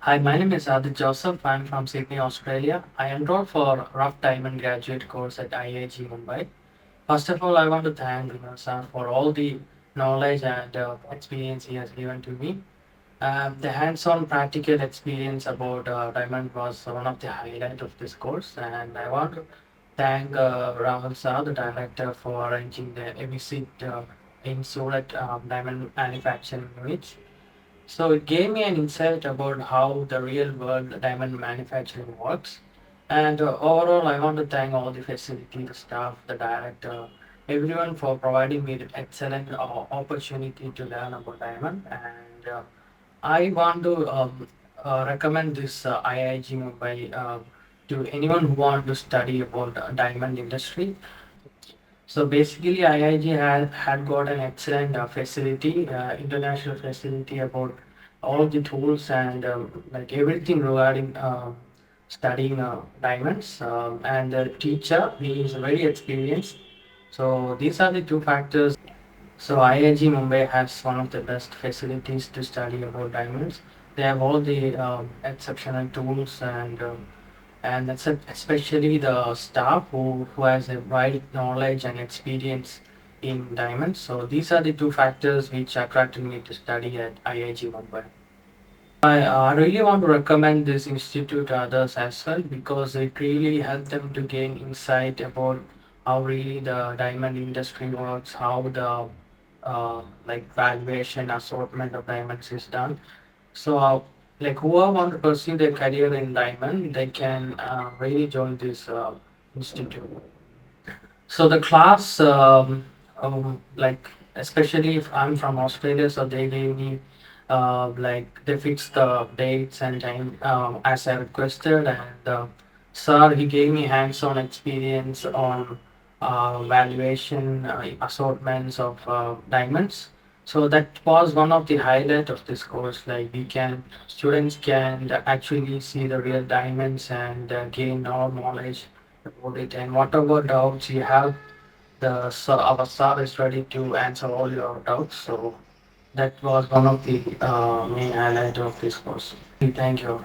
Hi, my name is Adith Joseph. I'm from Sydney, Australia. I enrolled for rough diamond graduate course at IIG Mumbai. First of all, I want to thank sir for all the knowledge and experience he has given to me. The hands-on practical experience about diamond was one of the highlight of this course, and I want to thank Rahul sir, the director, for arranging the visit in Surat diamond manufacturing unit. So it gave me an insight about how the real world diamond manufacturing works. And overall, I want to thank all the facility, the staff, the director, everyone for providing me the excellent opportunity to learn about diamond. And I want to recommend this IIG Mumbai to anyone who want to study about diamond industry. So basically, IIG had got an excellent facility, international facility about all the tools and like everything regarding studying diamonds. And the teacher, he is very experienced. So these are the two factors. So IIG Mumbai has one of the best facilities to study about diamonds. They have all the exceptional tools and that's especially the staff who has a wide knowledge and experience in diamonds. So these are the two factors which attracted me to study at IIG Mumbai. I really want to recommend this institute to others as well because it really helped them to gain insight about how really the diamond industry works, how the like valuation, assortment of diamonds is done. So, like whoever want to pursue their career in diamond, they can really join this institute. So the class, like especially if I'm from Australia, so they gave me like they fixed the dates and time as I requested, and sir he gave me hands-on experience on valuation assortments of diamonds. So that was one of the highlight of this course. Like we can students can actually see the real diamonds and gain all knowledge about it. And whatever doubts you have, our sir is ready to answer all your doubts. So that was one of the main highlight of this course. Thank you.